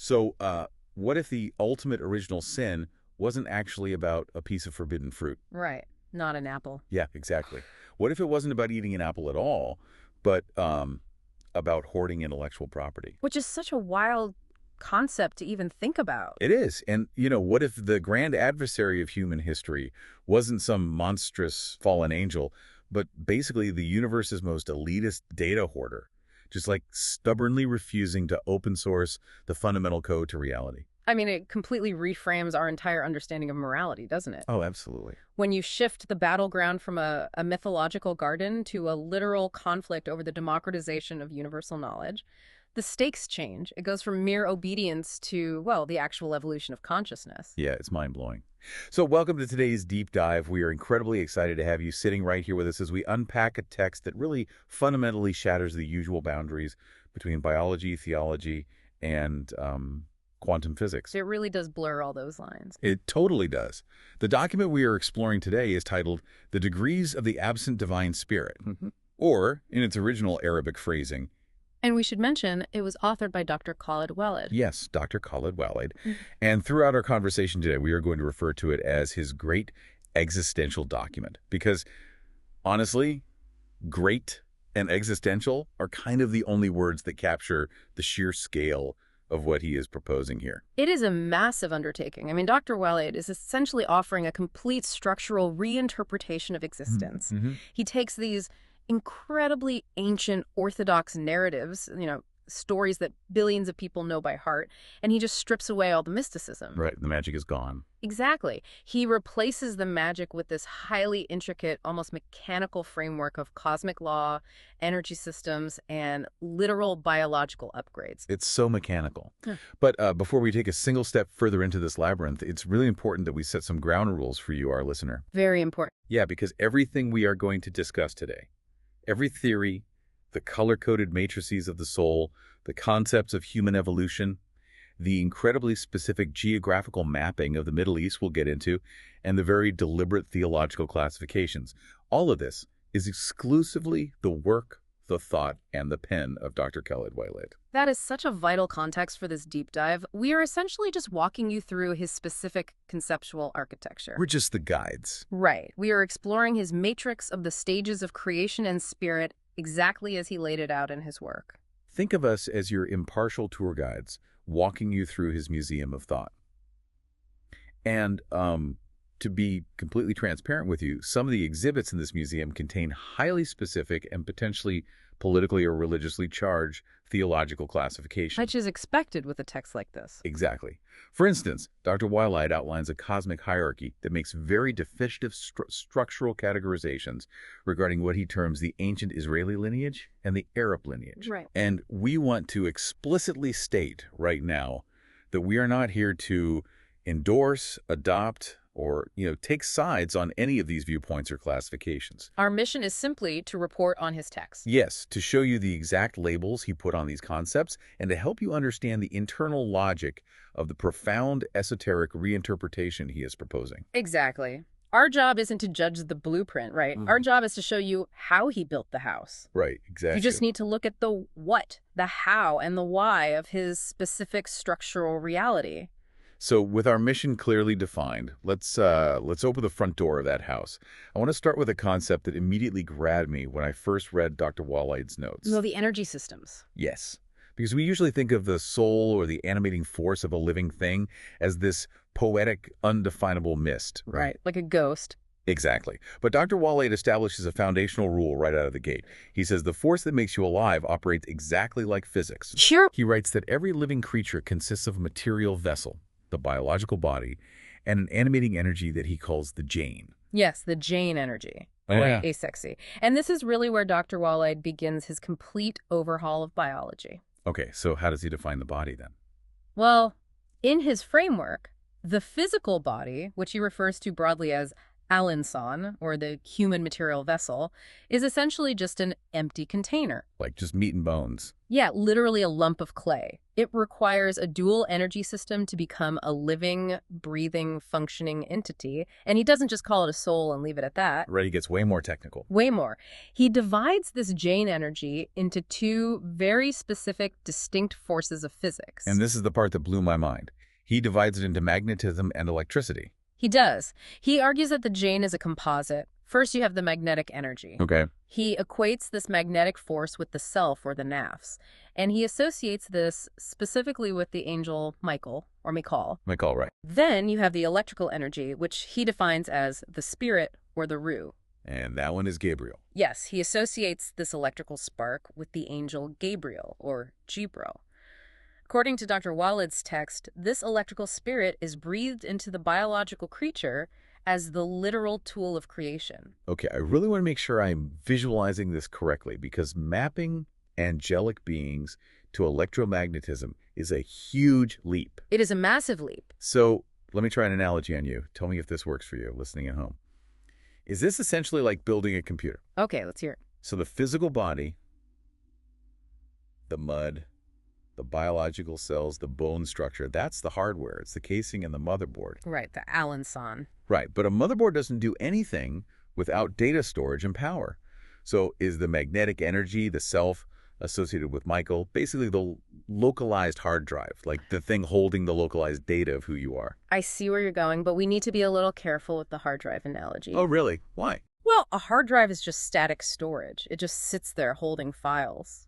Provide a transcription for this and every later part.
So, what if the ultimate original sin wasn't actually about a piece of forbidden fruit? Right. Not an apple. Yeah, exactly. What if it wasn't about eating an apple at all, but about hoarding intellectual property? Which is such a wild concept to even think about. It is. And, what if the grand adversary of human history wasn't some monstrous fallen angel, but basically the universe's most elitist data hoarder, just like stubbornly refusing to open source the fundamental code to reality? I mean, it completely reframes our entire understanding of morality, doesn't it? Oh, absolutely. When you shift the battleground from a mythological garden to a literal conflict over the democratization of universal knowledge, the stakes change. It goes from mere obedience to, well, the actual evolution of consciousness. Yeah, it's mind-blowing. So welcome to today's deep dive. We are incredibly excited to have you sitting right here with us as we unpack a text that really fundamentally shatters the usual boundaries between biology, theology, and quantum physics. It really does blur all those lines. It totally does. The document we are exploring today is titled The Degrees of the Absent Divine Spirit, or, in its original Arabic phrasing, and we should mention it was authored by Dr. Khaled Waleed. Yes, Dr. Khaled Waleed. And throughout our conversation today, we are going to refer to it as his great existential document. Because, honestly, great and existential are kind of the only words that capture the sheer scale of what he is proposing here. It is a massive undertaking. I mean, Dr. Waleed is essentially offering a complete structural reinterpretation of existence. He takes these incredibly ancient orthodox narratives, stories that billions of people know by heart, and he just strips away all the mysticism. Right, the magic is gone. Exactly. He replaces the magic with this highly intricate, almost mechanical framework of cosmic law, energy systems, and literal biological upgrades. It's so mechanical. But before we take a single step further into this labyrinth, it's really important that we set some ground rules for you, our listener. Very important. Yeah, because everything we are going to discuss today, every theory, the color-coded matrices of the soul, the concepts of human evolution, the incredibly specific geographical mapping of the Middle East we'll get into, and the very deliberate theological classifications. All of this is exclusively the work, the thought, and the pen of Dr. Khaled Waleed. That is such a vital context for this deep dive. We are essentially just walking you through his specific conceptual architecture. We're just the guides. Right. We are exploring his matrix of the stages of creation and spirit exactly as he laid it out in his work. Think of us as your impartial tour guides walking you through his museum of thought. And to be completely transparent with you, some of the exhibits in this museum contain highly specific and potentially politically or religiously charged theological classifications. Which is expected with a text like this. Exactly. For instance, Dr. Waleed outlines a cosmic hierarchy that makes very definitive structural categorizations regarding what he terms the ancient Israeli lineage and the Arab lineage. Right. And we want to explicitly state right now that we are not here to endorse, adopt, or, take sides on any of these viewpoints or classifications. Our mission is simply to report on his text. Yes, to show you the exact labels he put on these concepts and to help you understand the internal logic of the profound esoteric reinterpretation he is proposing. Exactly. Our job isn't to judge the blueprint, right? Our job is to show you how he built the house. Right, exactly. You just need to look at the what, the how, and the why of his specific structural reality. So with our mission clearly defined, let's open the front door of that house. I want to start with a concept that immediately grabbed me when I first read Dr. Waleed's notes. No, the energy systems. Yes, because we usually think of the soul or the animating force of a living thing as this poetic, undefinable mist. Right, like a ghost. Exactly. But Dr. Waleed establishes a foundational rule right out of the gate. He says the force that makes you alive operates exactly like physics. Sure. He writes that every living creature consists of a material vessel, the biological body, and an animating energy that he calls the Jane. Yes, the Jane energy. Yeah. Asexy. And this is really where Dr. Waleed begins his complete overhaul of biology. Okay, so how does he define the body then? Well, in his framework, the physical body, which he refers to broadly as Alanson, or the human material vessel, is essentially just an empty container. Like just meat and bones. Yeah, literally a lump of clay. It requires a dual energy system to become a living, breathing, functioning entity. And he doesn't just call it a soul and leave it at that. Right, he gets way more technical. Way more. He divides this Jane energy into two very specific, distinct forces of physics. And this is the part that blew my mind. He divides it into magnetism and electricity. He does. He argues that the Jane is a composite. First, you have the magnetic energy. Okay. He equates this magnetic force with the self, or the nafs, and he associates this specifically with the angel Michael, or Michael. Michael, right. Then you have the electrical energy, which he defines as the spirit, or the Ruh. And that one is Gabriel. Yes, he associates this electrical spark with the angel Gabriel, or Jibril. According to Dr. Waleed's text, this electrical spirit is breathed into the biological creature as the literal tool of creation. Okay, I really want to make sure I'm visualizing this correctly, because mapping angelic beings to electromagnetism is a huge leap. It is a massive leap. So let me try an analogy on you. Tell me if this works for you listening at home. Is this essentially like building a computer? Okay, let's hear it. So the physical body, the mud, the biological cells, the bone structure, that's the hardware. It's the casing and the motherboard. Right, the Alanson. Right, but a motherboard doesn't do anything without data storage and power. So is the magnetic energy, the self associated with Michael, basically the localized hard drive, like the thing holding the localized data of who you are? I see where you're going, but we need to be a little careful with the hard drive analogy. Oh, really? Why? Well, a hard drive is just static storage. It just sits there holding files.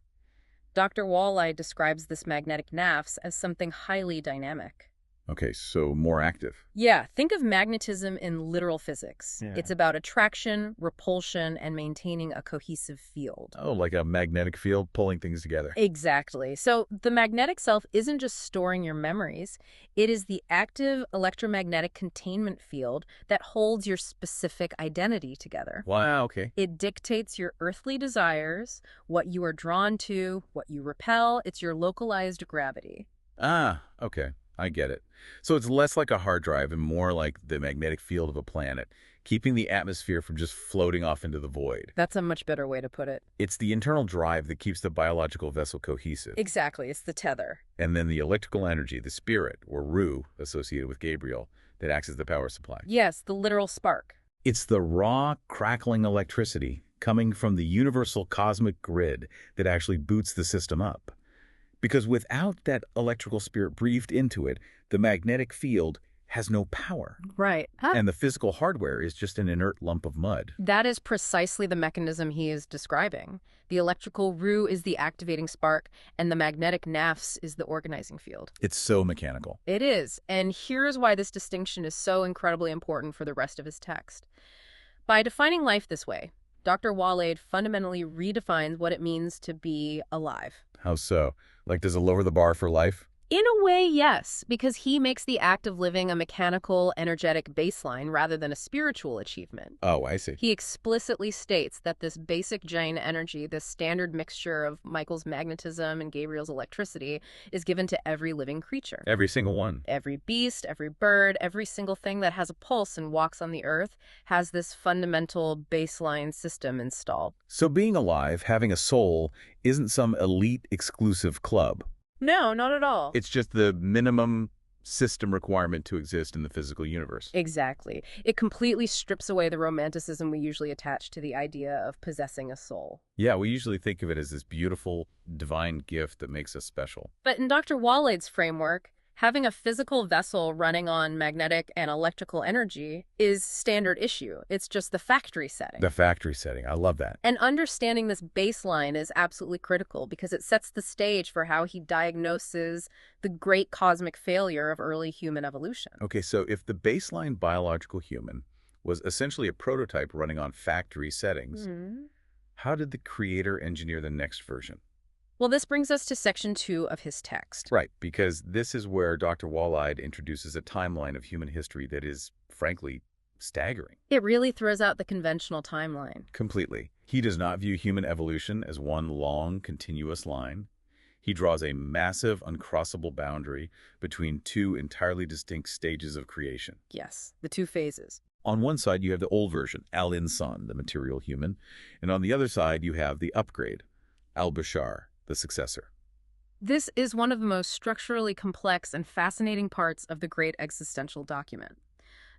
Dr. Waleed describes this magnetic nafs as something highly dynamic. Okay, so more active. Yeah, think of magnetism in literal physics. Yeah. It's about attraction, repulsion, and maintaining a cohesive field. Oh, like a magnetic field pulling things together. Exactly. So the magnetic self isn't just storing your memories. It is the active electromagnetic containment field that holds your specific identity together. Wow, okay. It dictates your earthly desires, what you are drawn to, what you repel. It's your localized gravity. Ah, okay. I get it. So it's less like a hard drive and more like the magnetic field of a planet, keeping the atmosphere from just floating off into the void. That's a much better way to put it. It's the internal drive that keeps the biological vessel cohesive. Exactly. It's the tether. And then the electrical energy, the spirit, or Ruh, associated with Gabriel, that acts as the power supply. Yes, the literal spark. It's the raw, crackling electricity coming from the universal cosmic grid that actually boots the system up. Because without that electrical spirit breathed into it, the magnetic field has no power. Right. And the physical hardware is just an inert lump of mud. That is precisely the mechanism he is describing. The electrical Ruh is the activating spark, and the magnetic nafs is the organizing field. It's so mechanical. It is, and here's why this distinction is so incredibly important for the rest of his text. By defining life this way, Dr. Waleed fundamentally redefines what it means to be alive. How so? Like, does it lower the bar for life? In a way, yes, because he makes the act of living a mechanical, energetic baseline rather than a spiritual achievement. Oh, I see. He explicitly states that this basic Jane energy, this standard mixture of Michael's magnetism and Gabriel's electricity, is given to every living creature. Every single one. Every beast, every bird, every single thing that has a pulse and walks on the earth has this fundamental baseline system installed. So being alive, having a soul, isn't some elite exclusive club. No, not at all. It's just the minimum system requirement to exist in the physical universe. Exactly. It completely strips away the romanticism we usually attach to the idea of possessing a soul. Yeah, we usually think of it as this beautiful, divine gift that makes us special. But in Dr. Waleed's framework, having a physical vessel running on magnetic and electrical energy is standard issue. It's just the factory setting. The factory setting. I love that. And understanding this baseline is absolutely critical because it sets the stage for how he diagnoses the great cosmic failure of early human evolution. Okay, so if the baseline biological human was essentially a prototype running on factory settings, how did the creator engineer the next version? Well, this brings us to section 2 of his text. Right, because this is where Dr. Waleed introduces a timeline of human history that is, frankly, staggering. It really throws out the conventional timeline. Completely. He does not view human evolution as one long, continuous line. He draws a massive, uncrossable boundary between two entirely distinct stages of creation. Yes, the two phases. On one side, you have the old version, al-insan, the material human, and on the other side, you have the upgrade, al-bashar, the successor. This is one of the most structurally complex and fascinating parts of the great existential document.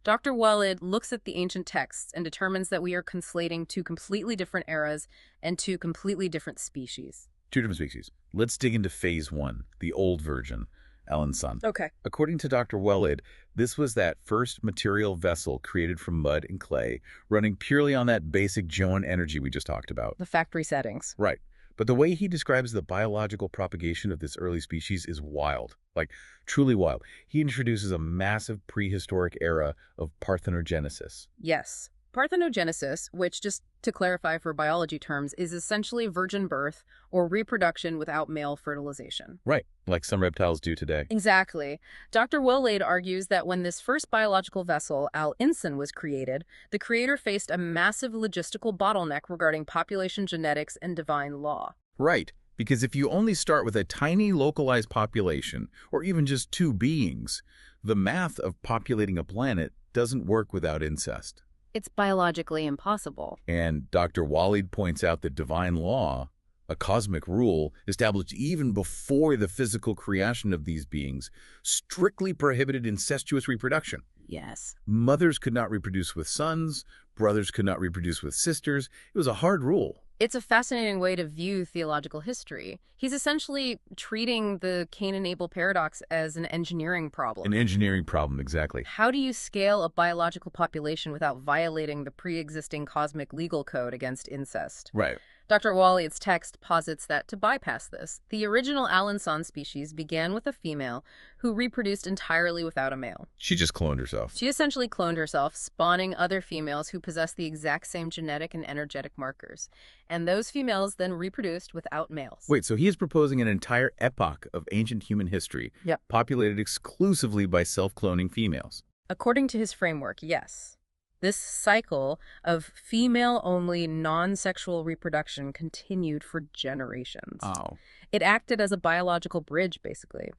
Dr. Waleed looks at the ancient texts and determines that we are conflating two completely different eras and two completely different species. Two different species. Let's dig into phase one, the old version, al-insan. Okay. According to Dr. Waleed, this was that first material vessel created from mud and clay, running purely on that basic Joan energy we just talked about. The factory settings. Right. But the way he describes the biological propagation of this early species is wild, like truly wild. He introduces a massive prehistoric era of parthenogenesis. Yes. Parthenogenesis, which, just to clarify for biology terms, is essentially virgin birth or reproduction without male fertilization. Right, like some reptiles do today. Exactly. Dr. Waleed argues that when this first biological vessel, al-insan, was created, the creator faced a massive logistical bottleneck regarding population genetics and divine law. Right, because if you only start with a tiny localized population, or even just two beings, the math of populating a planet doesn't work without incest. It's biologically impossible. And Dr. Waleed points out that divine law, a cosmic rule established even before the physical creation of these beings, strictly prohibited incestuous reproduction. Yes. Mothers could not reproduce with sons, brothers could not reproduce with sisters. It was a hard rule. It's a fascinating way to view theological history. He's essentially treating the Cain and Abel paradox as an engineering problem. An engineering problem, exactly. How do you scale a biological population without violating the pre-existing cosmic legal code against incest? Right. Dr. Waleed's text posits that to bypass this, the original al-insan species began with a female who reproduced entirely without a male. She just cloned herself. She essentially cloned herself, spawning other females who possessed the exact same genetic and energetic markers. And those females then reproduced without males. Wait, so he is proposing an entire epoch of ancient human history, populated exclusively by self-cloning females. According to his framework, yes. This cycle of female-only, non-sexual reproduction continued for generations. Oh. It acted as a biological bridge, basically,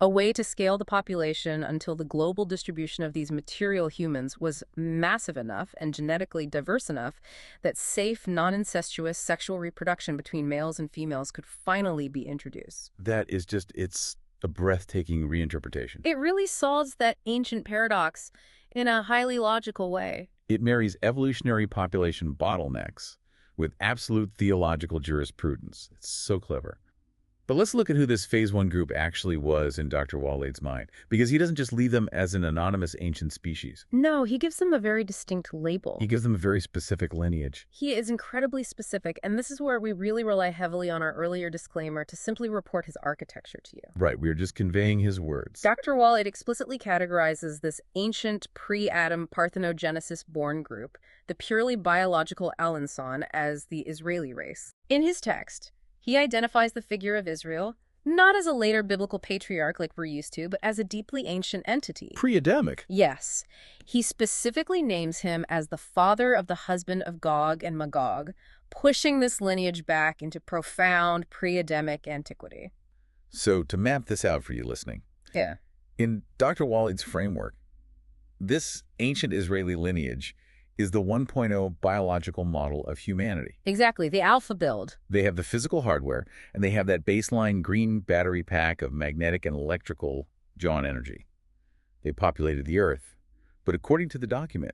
a way to scale the population until the global distribution of these material humans was massive enough and genetically diverse enough that safe, non-incestuous sexual reproduction between males and females could finally be introduced. That is just, it's a breathtaking reinterpretation. It really solves that ancient paradox in a highly logical way. It marries evolutionary population bottlenecks with absolute theological jurisprudence. It's so clever. But let's look at who this phase one group actually was in Dr. Waleed's mind, because he doesn't just leave them as an anonymous ancient species. No, he gives them a very distinct label. He gives them a very specific lineage. He is incredibly specific, and this is where we really rely heavily on our earlier disclaimer to simply report his architecture to you. Right, we are just conveying his words. Dr. Waleed explicitly categorizes this ancient pre-Adam parthenogenesis-born group, the purely biological al-insan, as the Israeli race. In his text, he identifies the figure of Israel not as a later biblical patriarch like we're used to, but as a deeply ancient entity. Pre-Adamic. Yes. He specifically names him as the father of the husband of Gog and Magog, pushing this lineage back into profound pre-Adamic antiquity. So to map this out for you listening. Yeah. In Dr. Waleed's framework, this ancient Israeli lineage is the 1.0 biological model of humanity. Exactly, the alpha build. They have the physical hardware, and they have that baseline green battery pack of magnetic and electrical John energy. They populated the Earth, but according to the document,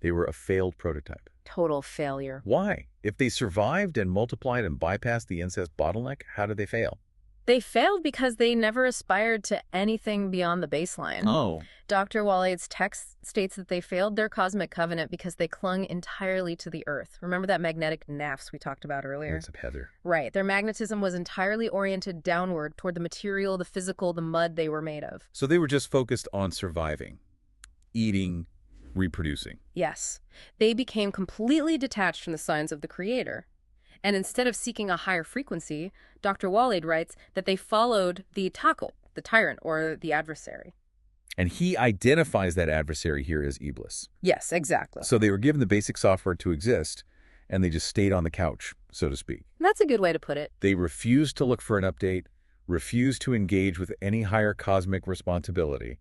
they were a failed prototype. Total failure. Why? If they survived and multiplied and bypassed the incest bottleneck, how did they fail? They failed because they never aspired to anything beyond the baseline. Oh. Dr. Waleed's text states that they failed their cosmic covenant because they clung entirely to the Earth. Remember that magnetic naphs we talked about earlier? It's a heather. Right. Their magnetism was entirely oriented downward toward the material, the physical, the mud they were made of. So they were just focused on surviving, eating, reproducing. Yes. They became completely detached from the signs of the Creator. And instead of seeking a higher frequency, Dr. Waleed writes that they followed the tackle, the tyrant, or the adversary. And he identifies that adversary here as Iblis. Yes, exactly. So they were given the basic software to exist, and they just stayed on the couch, so to speak. That's a good way to put it. They refused to look for an update, refused to engage with any higher cosmic responsibility,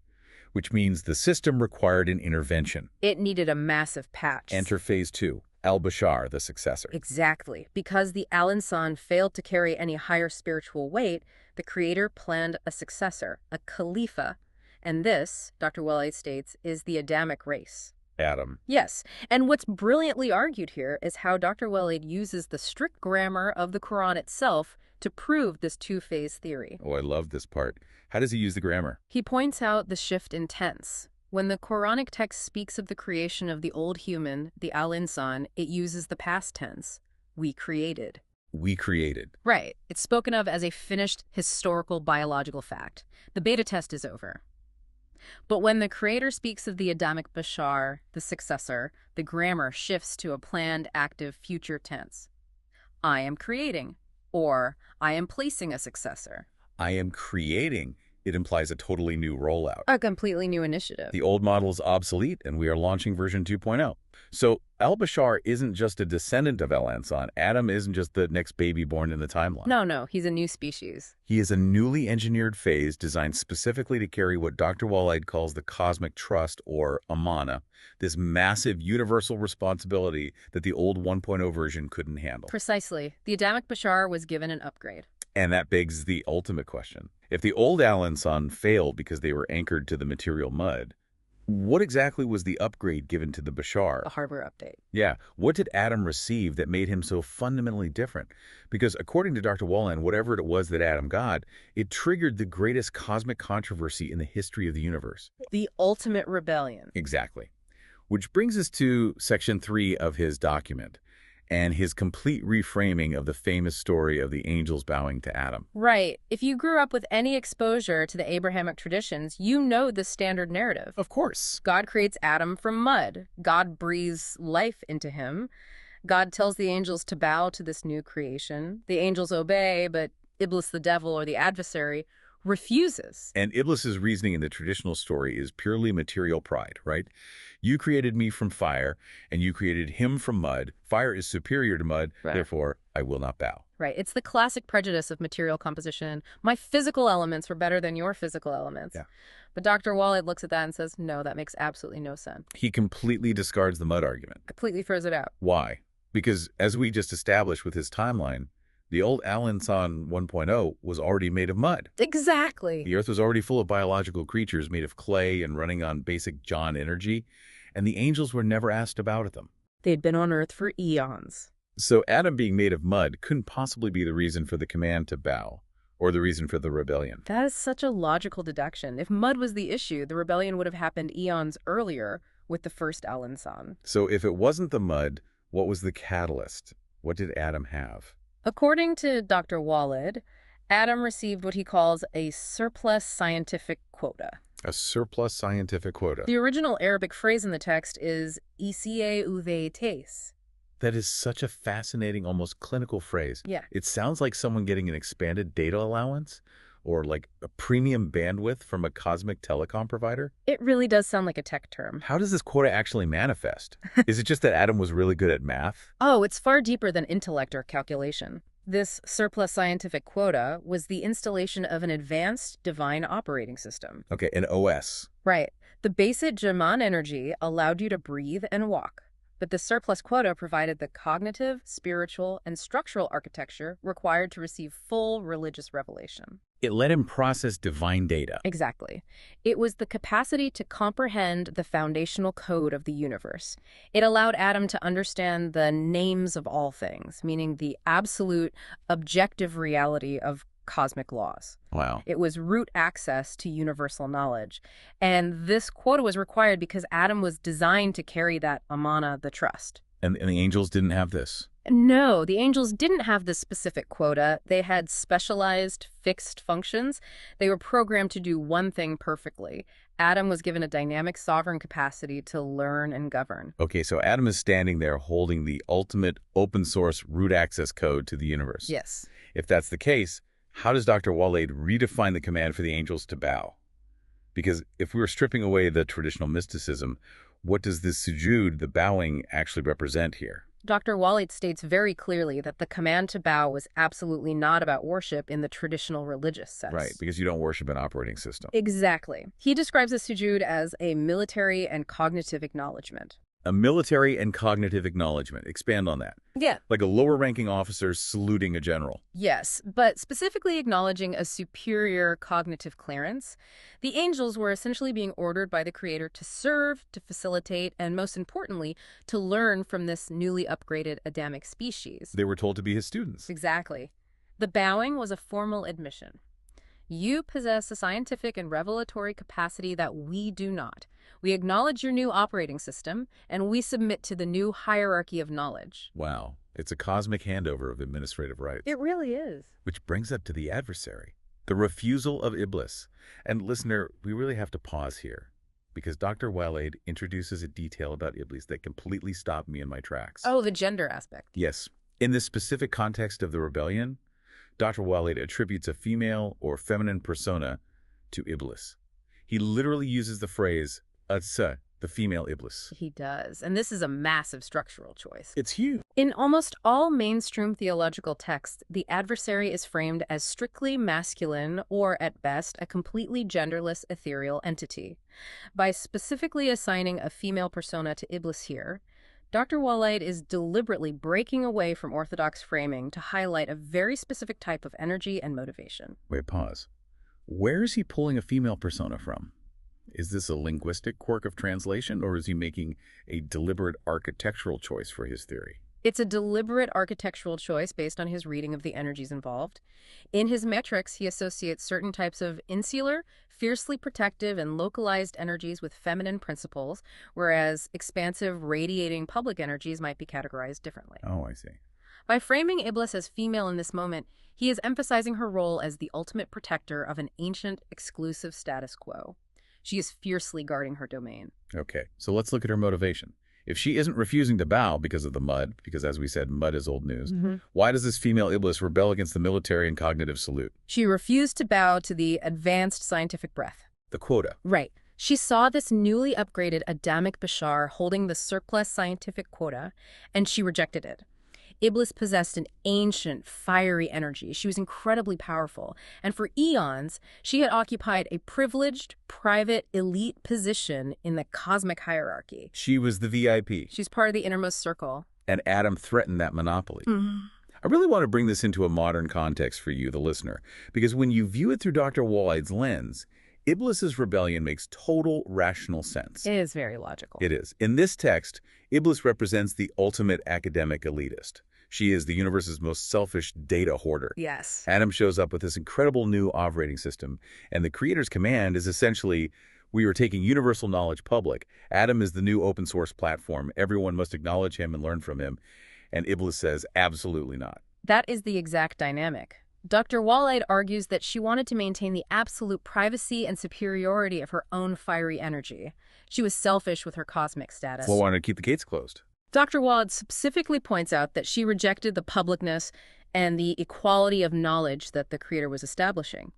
which means the system required an intervention. It needed a massive patch. Enter phase 2, al-Bashar, the successor. Exactly. Because the Al-Insan failed to carry any higher spiritual weight, the Creator planned a successor, a Khalifa. And this, Dr. Waleed states, is the Adamic race. Adam. Yes, and what's brilliantly argued here is how Dr. Waleed uses the strict grammar of the Quran itself to prove this two-phase theory. Oh, I love this part. How does he use the grammar? He points out the shift in tense. When the Quranic text speaks of the creation of the old human, the Al-Insan, it uses the past tense. We created. We created. Right. It's spoken of as a finished historical biological fact. The beta test is over. But when the Creator speaks of the Adamic Bashar, the successor, the grammar shifts to a planned, active future tense. I am creating, or I am placing a successor. I am creating. It implies a totally new rollout. A completely new initiative. The old model is obsolete, and we are launching version 2.0. So al-Bashar isn't just a descendant of Al-Insan. Adam isn't just the next baby born in the timeline. No, he's a new species. He is a newly engineered phase designed specifically to carry what Dr. Waleed calls the cosmic trust, or amana, this massive universal responsibility that the old 1.0 version couldn't handle. Precisely. The Adamic Bashar was given an upgrade. And that begs the ultimate question. If the old Al-Insan failed because they were anchored to the material mud, what exactly was the upgrade given to the Bashar? A hardware update. Yeah. What did Adam receive that made him so fundamentally different? Because according to Dr. Waleed, whatever it was that Adam got, it triggered the greatest cosmic controversy in the history of the universe. The ultimate rebellion. Exactly. Which brings us to section 3 of his document and his complete reframing of the famous story of the angels bowing to Adam. Right. If you grew up with any exposure to the Abrahamic traditions, you know the standard narrative. Of course. God creates Adam from mud. God breathes life into him. God tells the angels to bow to this new creation. The angels obey, but Iblis, the devil, or the adversary, refuses. And Iblis's reasoning in the traditional story is purely material pride, right? You created me from fire, and you created him from mud. Fire is superior to mud, Right. Therefore I will not bow. Right. It's the classic prejudice of material composition. My physical elements were better than your physical elements. Yeah. But Dr. Waleed looks at that and says, no, that makes absolutely no sense. He completely discards the mud argument. Completely throws it out. Why? Because as we just established with his timeline, the old Al-Insan 1.0 was already made of mud. Exactly. The Earth was already full of biological creatures made of clay and running on basic John energy, and the angels were never asked about them. They'd been on Earth for eons. So Adam being made of mud couldn't possibly be the reason for the command to bow, or the reason for the rebellion. That is such a logical deduction. If mud was the issue, the rebellion would have happened eons earlier with the first Al-Insan. So if it wasn't the mud, what was the catalyst? What did Adam have? According to Dr. Waleed, Adam received what he calls a surplus scientific quota. A surplus scientific quota. The original Arabic phrase in the text is EB-0143. That is such a fascinating, almost clinical phrase. Yeah. It sounds like someone getting an expanded data allowance or like a premium bandwidth from a cosmic telecom provider. It really does sound like a tech term. How does this quota actually manifest? Is it just that Adam was really good at math? Oh, it's far deeper than intellect or calculation. This surplus scientific quota was the installation of an advanced divine operating system. Okay, an OS. Right. The basic Jaman energy allowed you to breathe and walk. But the surplus quota provided the cognitive, spiritual, and structural architecture required to receive full religious revelation. It let him process divine data. Exactly. It was the capacity to comprehend the foundational code of the universe. It allowed Adam to understand the names of all things, meaning the absolute, objective reality of cosmic laws. Wow. It was root access to universal knowledge. And this quota was required because Adam was designed to carry that amana, the trust. And the angels didn't have this? No, the angels didn't have this specific quota. They had specialized, fixed functions. They were programmed to do one thing perfectly. Adam was given a dynamic sovereign capacity to learn and govern. Okay, so Adam is standing there holding the ultimate open source root access code to the universe. Yes. If that's the case, how does Dr. Waleed redefine the command for the angels to bow? Because if we were stripping away the traditional mysticism, what does this sujood, the bowing, actually represent here? Dr. Waleed states very clearly that the command to bow was absolutely not about worship in the traditional religious sense. Right, because you don't worship an operating system. Exactly. He describes the sujood as a military and cognitive acknowledgement. A military and cognitive acknowledgement. Expand on that. Yeah. Like a lower-ranking officer saluting a general. Yes, but specifically acknowledging a superior cognitive clearance. The angels were essentially being ordered by the Creator to serve, to facilitate, and most importantly, to learn from this newly upgraded Adamic species. They were told to be his students. Exactly. The bowing was a formal admission. You possess a scientific and revelatory capacity that we do not. We acknowledge your new operating system, and we submit to the new hierarchy of knowledge. Wow. It's a cosmic handover of administrative rights. It really is. Which brings up to the adversary, the refusal of Iblis. And listener, we really have to pause here, because Dr. Waleed introduces a detail about Iblis that completely stopped me in my tracks. Oh, the gender aspect. Yes. In this specific context of the rebellion, Dr. Waleed attributes a female or feminine persona to Iblis. He literally uses the phrase, Atsa, the female Iblis. He does, and this is a massive structural choice. It's huge. In almost all mainstream theological texts, the adversary is framed as strictly masculine or, at best, a completely genderless ethereal entity. By specifically assigning a female persona to Iblis here, Dr. Waleed is deliberately breaking away from orthodox framing to highlight a very specific type of energy and motivation. Wait, pause. Where is he pulling a female persona from? Is this a linguistic quirk of translation, or is he making a deliberate architectural choice for his theory? It's a deliberate architectural choice based on his reading of the energies involved. In his metrics, he associates certain types of insular, fiercely protective, and localized energies with feminine principles, whereas expansive, radiating public energies might be categorized differently. Oh, I see. By framing Iblis as female in this moment, he is emphasizing her role as the ultimate protector of an ancient, exclusive status quo. She is fiercely guarding her domain. Okay, so let's look at her motivation. If she isn't refusing to bow because of the mud, because as we said, mud is old news, why does this female Iblis rebel against the military and cognitive salute? She refused to bow to the advanced scientific breath. The quota. Right. She saw this newly upgraded Adamic Bashar holding the surplus scientific quota, and she rejected it. Iblis possessed an ancient, fiery energy. She was incredibly powerful, and for eons, she had occupied a privileged, private, elite position in the cosmic hierarchy. She was the VIP. She's part of the innermost circle. And Adam threatened that monopoly. I really want to bring this into a modern context for you, the listener, because when you view it through Dr. Waleed's lens, Iblis's rebellion makes total rational sense. It is very logical. It is. In this text, Iblis represents the ultimate academic elitist. She is the universe's most selfish data hoarder. Yes. Adam shows up with this incredible new operating system, and the creator's command is essentially, we are taking universal knowledge public. Adam is the new open source platform. Everyone must acknowledge him and learn from him. And Iblis says, absolutely not. That is the exact dynamic. Dr. Waleed argues that she wanted to maintain the absolute privacy and superiority of her own fiery energy. She was selfish with her cosmic status. Well, wanted to keep the gates closed. Dr. Waleed specifically points out that she rejected the publicness and the equality of knowledge that the Creator was establishing.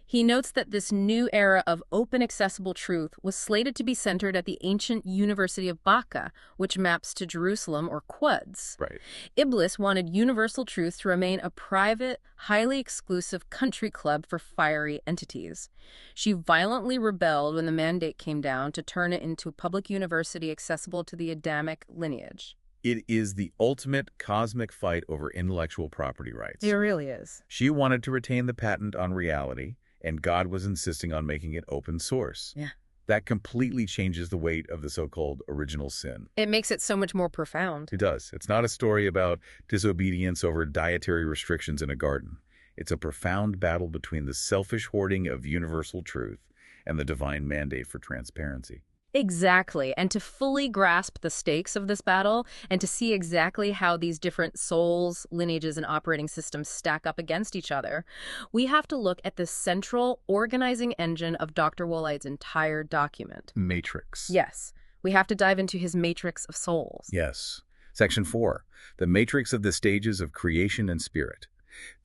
He notes that this new era of open, accessible truth was slated to be centered at the ancient University of Baka, which maps to Jerusalem or Quds. Right. Iblis wanted universal truth to remain a private, highly exclusive country club for fiery entities. She violently rebelled when the mandate came down to turn it into a public university accessible to the Adamic lineage. It is the ultimate cosmic fight over intellectual property rights. It really is. She wanted to retain the patent on reality, and God was insisting on making it open source. Yeah. That completely changes the weight of the so-called original sin. It makes it so much more profound. It does. It's not a story about disobedience over dietary restrictions in a garden. It's a profound battle between the selfish hoarding of universal truth and the divine mandate for transparency. Exactly. And to fully grasp the stakes of this battle and to see exactly how these different souls, lineages, and operating systems stack up against each other, we have to look at the central organizing engine of Dr. Waleed's entire document. Matrix. Yes. We have to dive into his matrix of souls. Yes. Section 4, the matrix of the stages of creation and spirit.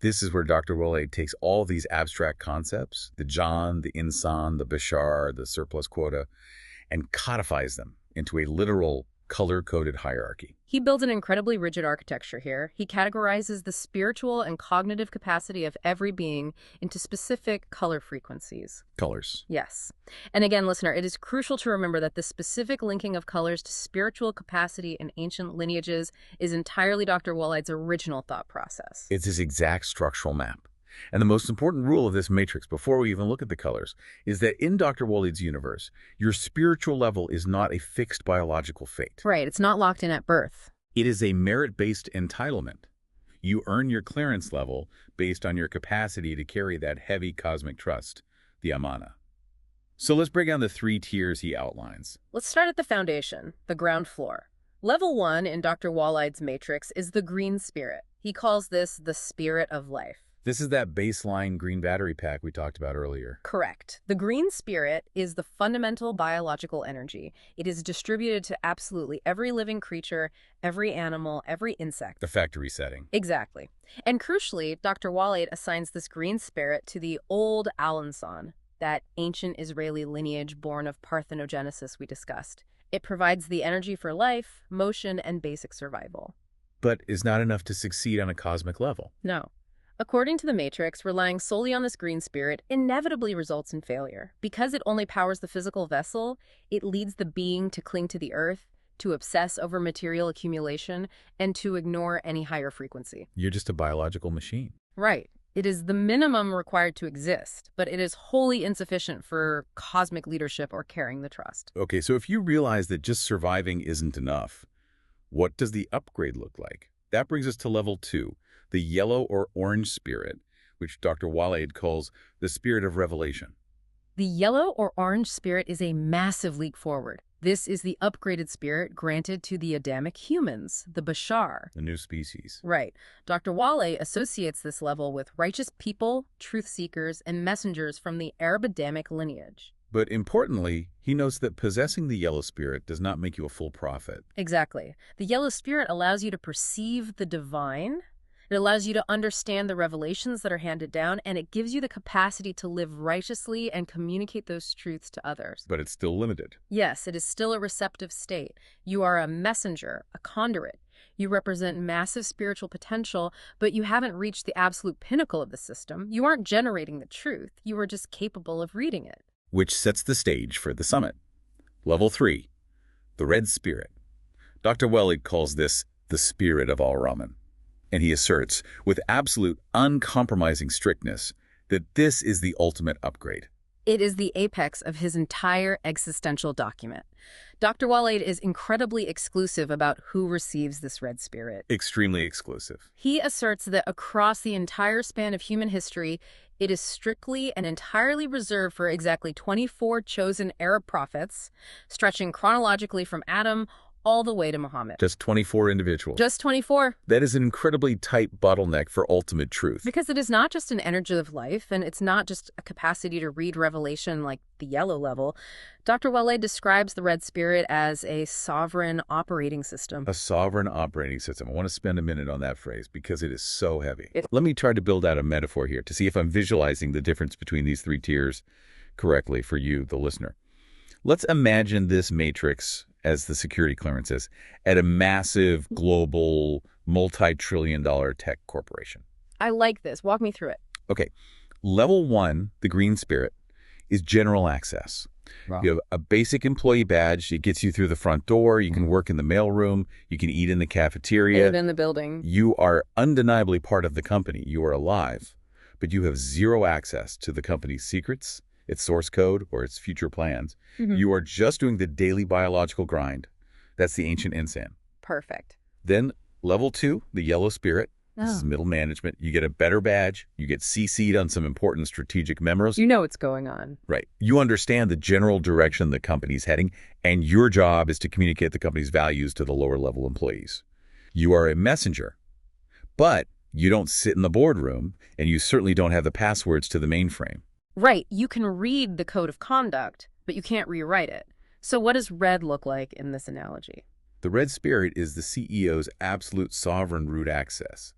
This is where Dr. Waleed takes all these abstract concepts, the John, the Insan, the Bashar, the surplus quota, and codifies them into a literal color-coded hierarchy. He builds an incredibly rigid architecture here. He categorizes the spiritual and cognitive capacity of every being into specific color frequencies. Colors. Yes. And again, listener, it is crucial to remember that the specific linking of colors to spiritual capacity in ancient lineages is entirely Dr. Waleed's original thought process. It's his exact structural map. And the most important rule of this matrix, before we even look at the colors, is that in Dr. Waleed's universe, your spiritual level is not a fixed biological fate. Right, it's not locked in at birth. It is a merit-based entitlement. You earn your clearance level based on your capacity to carry that heavy cosmic trust, the amana. So let's break down the 3 tiers he outlines. Let's start at the foundation, the ground floor. Level 1 in Dr. Waleed's matrix is the green spirit. He calls this the spirit of life. This is that baseline green battery pack we talked about earlier. Correct. The green spirit is the fundamental biological energy. It is distributed to absolutely every living creature, every animal, every insect. The factory setting. Exactly. And crucially, Dr. Waleed assigns this green spirit to the old Alanson, that ancient Israeli lineage born of parthenogenesis we discussed. It provides the energy for life, motion, and basic survival. But is not enough to succeed on a cosmic level. No. According to the Matrix, relying solely on this green spirit inevitably results in failure. Because it only powers the physical vessel, it leads the being to cling to the earth, to obsess over material accumulation, and to ignore any higher frequency. You're just a biological machine. Right. It is the minimum required to exist, but it is wholly insufficient for cosmic leadership or carrying the trust. Okay, so if you realize that just surviving isn't enough, what does the upgrade look like? That brings us to level 2. The yellow or orange spirit, which Dr. Waleed calls the spirit of revelation. The yellow or orange spirit is a massive leap forward. This is the upgraded spirit granted to the Adamic humans, the Bashar. The new species. Right. Dr. Waleed associates this level with righteous people, truth seekers, and messengers from the Arab Adamic lineage. But importantly, he notes that possessing the yellow spirit does not make you a full prophet. Exactly. The yellow spirit allows you to perceive the divine. It allows you to understand the revelations that are handed down, and it gives you the capacity to live righteously and communicate those truths to others. But it's still limited. Yes, it is still a receptive state. You are a messenger, a conduit. You represent massive spiritual potential, but you haven't reached the absolute pinnacle of the system. You aren't generating the truth. You are just capable of reading it. Which sets the stage for the summit. Level 3, the red spirit. Dr. Waleed calls this the spirit of Al-Rahman. And he asserts, with absolute uncompromising strictness, that this is the ultimate upgrade. It is the apex of his entire existential document. Dr. Waleed is incredibly exclusive about who receives this red spirit. Extremely exclusive. He asserts that across the entire span of human history, it is strictly and entirely reserved for exactly 24 chosen Arab prophets, stretching chronologically from Adam all the way to Muhammad. Just 24 individuals. Just 24. That is an incredibly tight bottleneck for ultimate truth. Because it is not just an energy of life, and it's not just a capacity to read revelation like the yellow level. Dr. Waleed describes the red spirit as a sovereign operating system. A sovereign operating system. I want to spend a minute on that phrase because it is so heavy. Let me try to build out a metaphor here to see if I'm visualizing the difference between these 3 tiers correctly for you, the listener. Let's imagine this matrix, as the security clearance is, at a massive, global, multi-trillion-dollar tech corporation. I like this. Walk me through it. Okay. Level 1, the green spirit, is general access. Wow. You have a basic employee badge. It gets you through the front door. You can work in the mailroom. You can eat in the cafeteria. Live in the building. You are undeniably part of the company. You are alive. But you have zero access to the company's secrets, its source code, or its future plans. You are just doing the daily biological grind. That's the ancient insan. Perfect. Then level 2, the yellow spirit. This is middle management. You get a better badge. You get CC'd on some important strategic memos. You know what's going on. Right. You understand the general direction the company's heading, and your job is to communicate the company's values to the lower level employees. You are a messenger, but you don't sit in the boardroom, and you certainly don't have the passwords to the mainframe. Right. You can read the code of conduct, but you can't rewrite it. So what does red look like in this analogy? The red spirit is the CEO's absolute sovereign root access.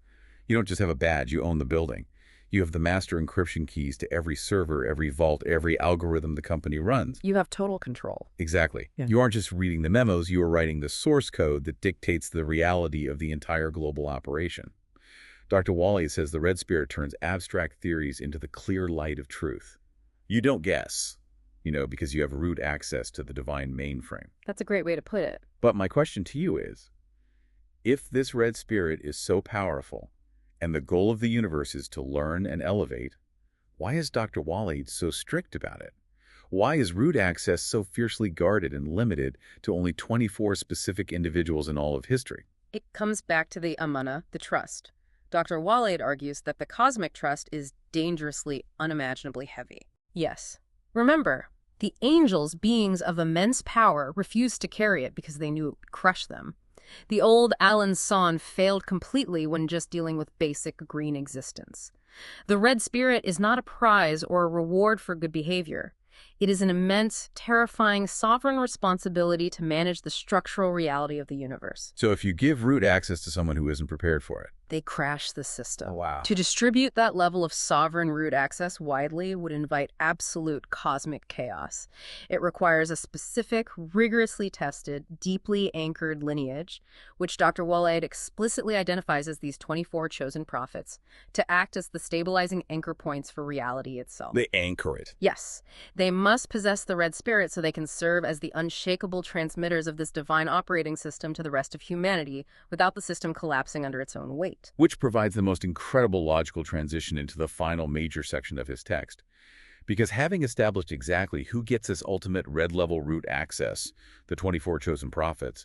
You don't just have a badge, you own the building. You have the master encryption keys to every server, every vault, every algorithm the company runs. You have total control. Exactly. Yeah. You aren't just reading the memos, you are writing the source code that dictates the reality of the entire global operation. Dr. Waleed says the Red Spirit turns abstract theories into the clear light of truth. You don't guess, because you have root access to the divine mainframe. That's a great way to put it. But my question to you is, if this Red Spirit is so powerful, and the goal of the universe is to learn and elevate, why is Dr. Waleed so strict about it? Why is root access so fiercely guarded and limited to only 24 specific individuals in all of history? It comes back to the amana, the trust. Dr. Waleed argues that the cosmic trust is dangerously, unimaginably heavy. Yes. Remember, the angels, beings of immense power, refused to carry it because they knew it would crush them. The old Alan Son failed completely when just dealing with basic green existence. The Red Spirit is not a prize or a reward for good behavior. It is an immense, terrifying, sovereign responsibility to manage the structural reality of the universe. So if you give root access to someone who isn't prepared for it, they crash the system. Oh, wow. To distribute that level of sovereign root access widely would invite absolute cosmic chaos. It requires a specific, rigorously tested, deeply anchored lineage, which Dr. Waleed explicitly identifies as these 24 chosen prophets, to act as the stabilizing anchor points for reality itself. They anchor it. Yes. They must possess the Red Spirit so they can serve as the unshakable transmitters of this divine operating system to the rest of humanity without the system collapsing under its own weight. Which provides the most incredible logical transition into the final major section of his text. Because having established exactly who gets this ultimate red-level root access, the 24 chosen prophets,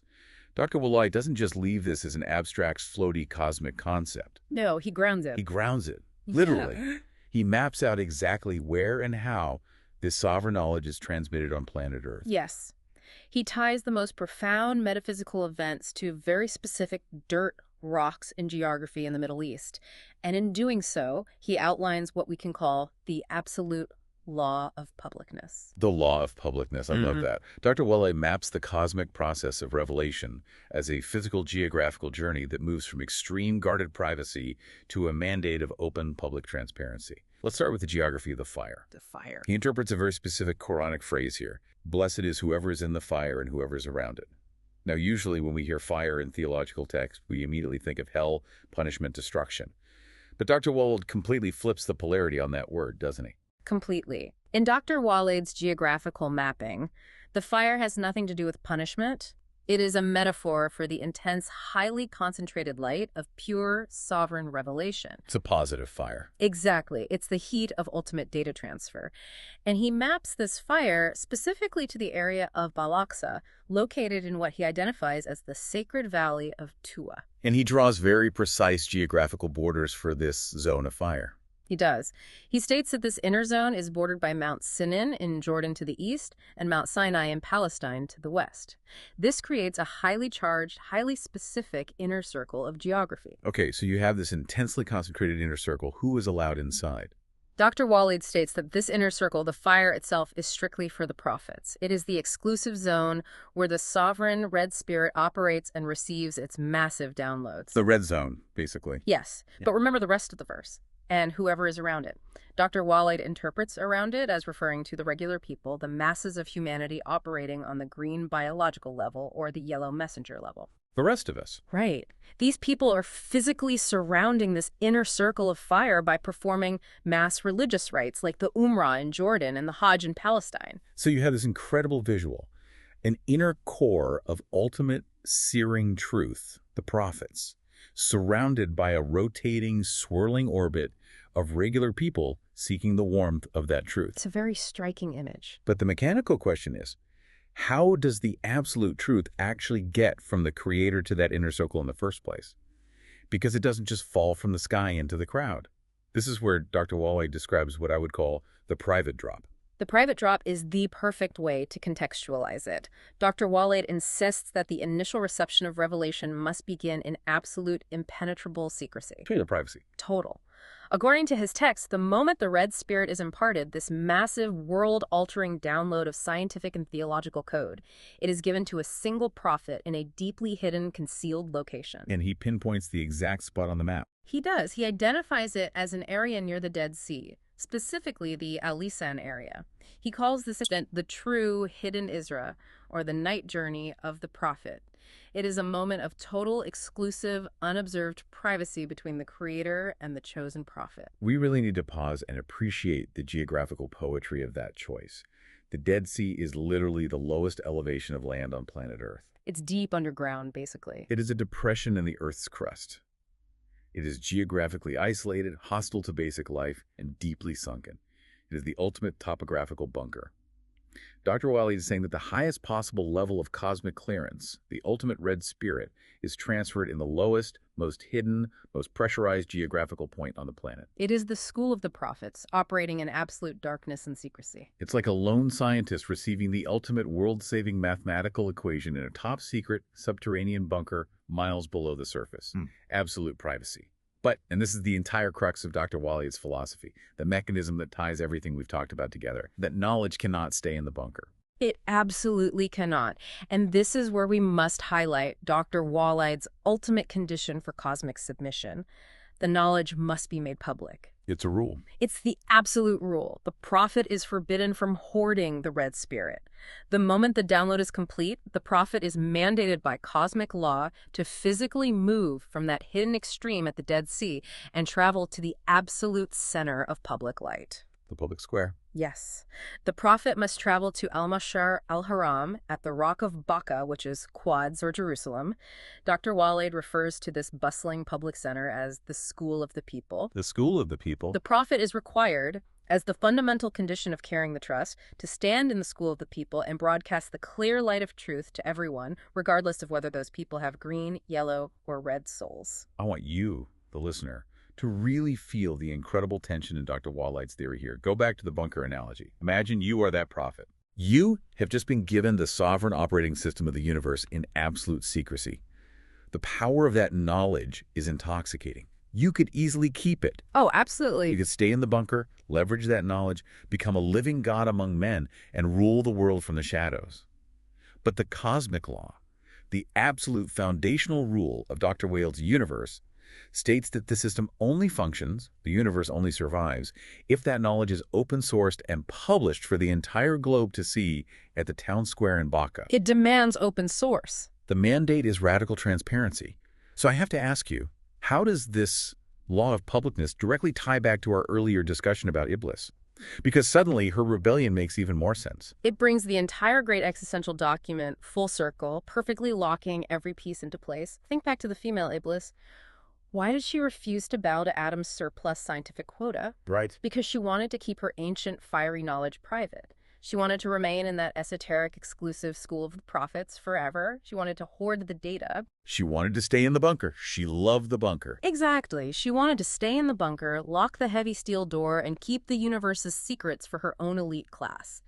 Dr. Waleed doesn't just leave this as an abstract, floaty cosmic concept. No, he grounds it. He grounds it, literally. Yeah. He maps out exactly where and how this sovereign knowledge is transmitted on planet Earth. Yes. He ties the most profound metaphysical events to very specific dirt, rocks, and geography in the Middle East. And in doing so, he outlines what we can call the absolute law of publicness. The law of publicness. I love that. Dr. Waleed maps the cosmic process of revelation as a physical geographical journey that moves from extreme guarded privacy to a mandate of open public transparency. Let's start with the geography of the fire. The fire. He interprets a very specific Quranic phrase here. Blessed is whoever is in the fire and whoever is around it. Now, usually when we hear fire in theological text, we immediately think of hell, punishment, destruction. But Dr. Waleed completely flips the polarity on that word, doesn't he? Completely. In Dr. Waleed's geographical mapping, the fire has nothing to do with punishment. It is a metaphor for the intense, highly concentrated light of pure, sovereign revelation. It's a positive fire. Exactly. It's the heat of ultimate data transfer. And he maps this fire specifically to the area of Balaksa, located in what he identifies as the sacred valley of Tua. And he draws very precise geographical borders for this zone of fire. He does. He states that this inner zone is bordered by Mount Sinan in Jordan to the east and Mount Sinai in Palestine to the west. This creates a highly charged, highly specific inner circle of geography. Okay, so you have this intensely concentrated inner circle. Who is allowed inside? Dr. Waleed states that this inner circle, the fire itself, is strictly for the prophets. It is the exclusive zone where the sovereign Red Spirit operates and receives its massive downloads. The red zone, basically. Yes, but remember the rest of the verse. And whoever is around it. Dr. Waleed interprets around it as referring to the regular people, the masses of humanity operating on the green biological level or the yellow messenger level. The rest of us. Right. These people are physically surrounding this inner circle of fire by performing mass religious rites like the Umrah in Jordan and the Hajj in Palestine. So you have this incredible visual, an inner core of ultimate searing truth, the prophets, surrounded by a rotating, swirling orbit of regular people seeking the warmth of that truth. It's a very striking image. But the mechanical question is, how does the absolute truth actually get from the creator to that inner circle in the first place? Because it doesn't just fall from the sky into the crowd. This is where Dr. Waleed describes what I would call the private drop. The private drop is the perfect way to contextualize it. Dr. Waleed insists that the initial reception of revelation must begin in absolute, impenetrable secrecy. The privacy. Total. According to his text, the moment the Red Spirit is imparted, this massive, world-altering download of scientific and theological code, it is given to a single prophet in a deeply hidden, concealed location. And he pinpoints the exact spot on the map. He does. He identifies it as an area near the Dead Sea, specifically the Alisan area. He calls this event the true hidden Isra, or the night journey of the prophet. It is a moment of total, exclusive, unobserved privacy between the creator and the chosen prophet. We really need to pause and appreciate the geographical poetry of that choice. The Dead Sea is literally the lowest elevation of land on planet Earth. It's deep underground, basically. It is a depression in the Earth's crust. It is geographically isolated, hostile to basic life, and deeply sunken. It is the ultimate topographical bunker. Dr. Waleed is saying that the highest possible level of cosmic clearance, the ultimate red spirit, is transferred in the lowest, most hidden, most pressurized geographical point on the planet. It is the school of the prophets, operating in absolute darkness and secrecy. It's like a lone scientist receiving the ultimate world-saving mathematical equation in a top-secret subterranean bunker miles below the surface. Absolute privacy. But, and this is the entire crux of Dr. Waleed's philosophy, the mechanism that ties everything we've talked about together, that knowledge cannot stay in the bunker. It absolutely cannot. And this is where we must highlight Dr. Waleed's ultimate condition for cosmic submission. The knowledge must be made public. It's a rule. It's the absolute rule. The prophet is forbidden from hoarding the red spirit. The moment the download is complete, the prophet is mandated by cosmic law to physically move from that hidden extreme at the Dead Sea and travel to the absolute center of public light. The public square. Yes. The prophet must travel to Al-Mashar al-Haram at the Rock of Baca, which is Quds or Jerusalem. Dr. Waleed refers to this bustling public center as the school of the people. The school of the people. The prophet is required, as the fundamental condition of carrying the trust, to stand in the school of the people and broadcast the clear light of truth to everyone, regardless of whether those people have green, yellow, or red souls. I want you, the listener, to really feel the incredible tension in Dr. Waleed's theory here. Go back to the bunker analogy. Imagine you are that prophet. You have just been given the sovereign operating system of the universe in absolute secrecy. The power of that knowledge is intoxicating. You could easily keep it. Oh, absolutely. You could stay in the bunker, leverage that knowledge, become a living god among men, and rule the world from the shadows. But the cosmic law, the absolute foundational rule of Dr. Waleed's universe, states that the system only functions, the universe only survives, if that knowledge is open-sourced and published for the entire globe to see at the town square in Baca. It demands open source. The mandate is radical transparency. So I have to ask you, how does this law of publicness directly tie back to our earlier discussion about Iblis? Because suddenly her rebellion makes even more sense. It brings the entire great existential document full circle, perfectly locking every piece into place. Think back to the female Iblis. Why did she refuse to bow to Adam's surplus scientific quota? Right. Because she wanted to keep her ancient, fiery knowledge private. She wanted to remain in that esoteric, exclusive school of the prophets forever. She wanted to hoard the data. She wanted to stay in the bunker. She loved the bunker. Exactly. She wanted to stay in the bunker, lock the heavy steel door, and keep the universe's secrets for her own elite class.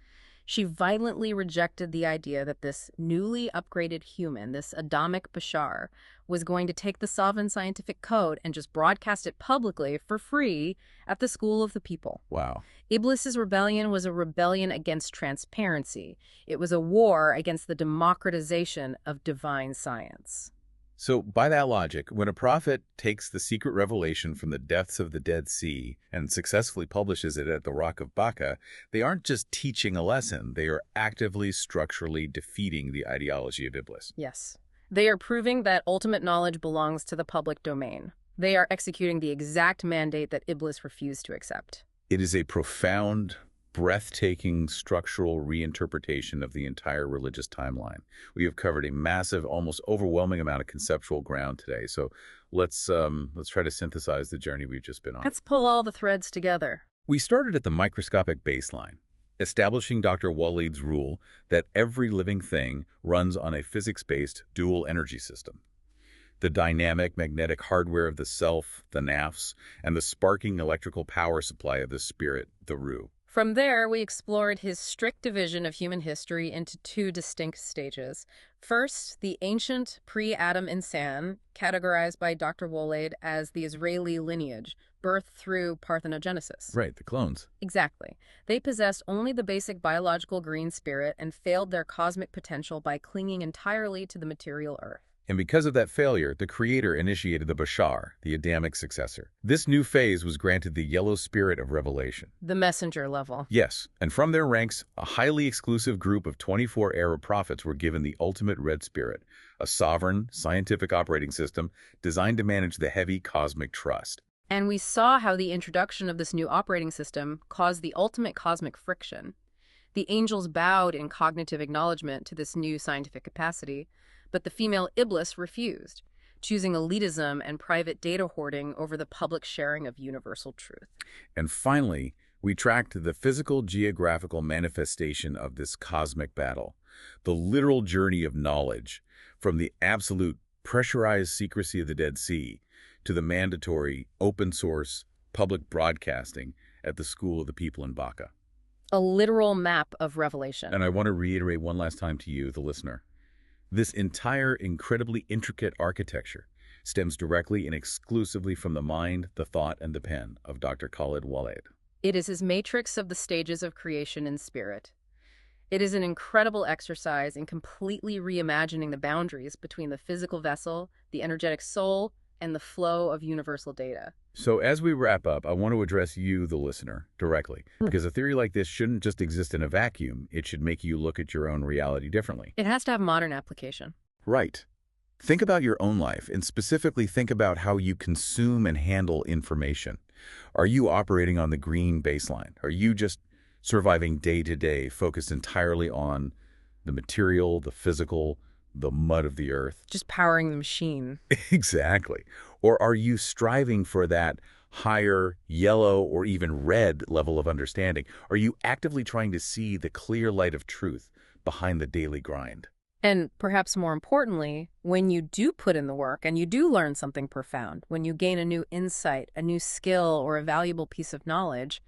She violently rejected the idea that this newly upgraded human, this Adamic Bashar, was going to take the sovereign scientific code and just broadcast it publicly for free at the school of the people. Wow. Iblis's rebellion was a rebellion against transparency. It was a war against the democratization of divine science. So, by that logic, when a prophet takes the secret revelation from the depths of the Dead Sea and successfully publishes it at the Rock of Baca, they aren't just teaching a lesson, they are actively, structurally defeating the ideology of Iblis. Yes. They are proving that ultimate knowledge belongs to the public domain. They are executing the exact mandate that Iblis refused to accept. It is a profound, breathtaking structural reinterpretation of the entire religious timeline. We have covered a massive, almost overwhelming amount of conceptual ground today. So let's try to synthesize the journey we've just been on. Let's pull all the threads together. We started at the microscopic baseline, establishing Dr. Waleed's rule that every living thing runs on a physics-based dual energy system. The dynamic magnetic hardware of the self, the nafs, and the sparking electrical power supply of the spirit, the ruh. From there, we explored his strict division of human history into two distinct stages. First, the ancient pre-Adam insan, categorized by Dr. Waleed as the Israeli lineage, birthed through parthenogenesis. Right, the clones. Exactly. They possessed only the basic biological green spirit and failed their cosmic potential by clinging entirely to the material earth. And because of that failure, the creator initiated the Bashar, the Adamic successor. This new phase was granted the yellow spirit of revelation. The messenger level. Yes, and from their ranks, a highly exclusive group of 24 Arab prophets were given the ultimate red spirit, a sovereign, scientific operating system designed to manage the heavy cosmic trust. And we saw how the introduction of this new operating system caused the ultimate cosmic friction. The angels bowed in cognitive acknowledgement to this new scientific capacity, but the female Iblis refused, choosing elitism and private data hoarding over the public sharing of universal truth. And finally, we tracked the physical geographical manifestation of this cosmic battle, the literal journey of knowledge, from the absolute pressurized secrecy of the Dead Sea to the mandatory open-source public broadcasting at the School of the People in Baka. A literal map of revelation. And I want to reiterate one last time to you, the listener. This entire incredibly intricate architecture stems directly and exclusively from the mind, the thought, and the pen of Dr. Khaled Waleed. It is his matrix of the stages of creation in spirit. It is an incredible exercise in completely reimagining the boundaries between the physical vessel, the energetic soul, and the flow of universal data. So as we wrap up, I want to address you, the listener, directly, because a theory like this shouldn't just exist in a vacuum. It should make you look at your own reality differently. It has to have modern application. Right. Think about your own life, and specifically think about how you consume and handle information. Are you operating on the green baseline? Are you just surviving day to day, focused entirely on the material, the physical, the mud of the earth? Just powering the machine. Exactly. Or are you striving for that higher yellow or even red level of understanding? Are you actively trying to see the clear light of truth behind the daily grind? And perhaps more importantly, when you do put in the work and you do learn something profound, when you gain a new insight, a new skill, or a valuable piece of knowledge,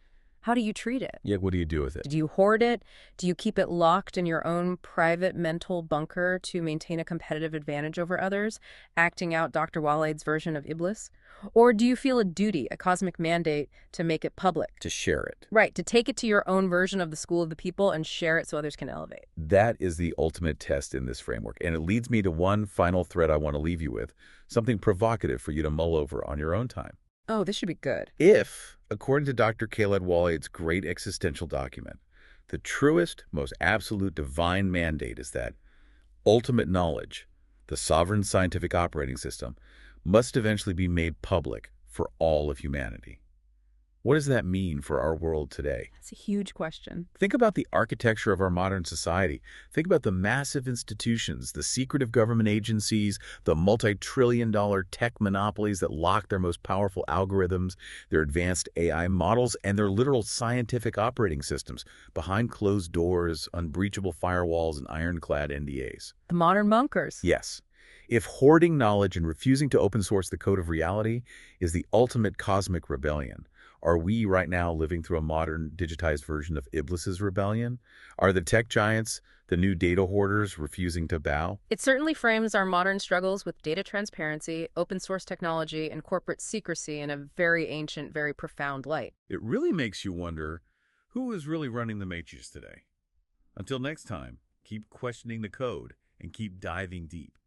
how do you treat it? Yeah, what do you do with it? Do you hoard it? Do you keep it locked in your own private mental bunker to maintain a competitive advantage over others, acting out Dr. Waleed's version of Iblis? Or do you feel a duty, a cosmic mandate, to make it public? To share it. Right, to take it to your own version of the School of the People and share it so others can elevate. That is the ultimate test in this framework. And it leads me to one final thread I want to leave you with, something provocative for you to mull over on your own time. Oh, this should be good. If, according to Dr. Khaled Waleed's great existential document, the truest, most absolute divine mandate is that ultimate knowledge, the sovereign scientific operating system, must eventually be made public for all of humanity. What does that mean for our world today? That's a huge question. Think about the architecture of our modern society. Think about the massive institutions, the secretive government agencies, the multi-trillion-dollar tech monopolies that lock their most powerful algorithms, their advanced AI models, and their literal scientific operating systems behind closed doors, unbreachable firewalls, and ironclad NDAs. The modern bunkers. Yes. If hoarding knowledge and refusing to open source the code of reality is the ultimate cosmic rebellion, are we right now living through a modern digitized version of Iblis's rebellion? Are the tech giants, the new data hoarders, refusing to bow? It certainly frames our modern struggles with data transparency, open source technology, and corporate secrecy in a very ancient, very profound light. It really makes you wonder, who is really running the matrix today? Until next time, keep questioning the code and keep diving deep.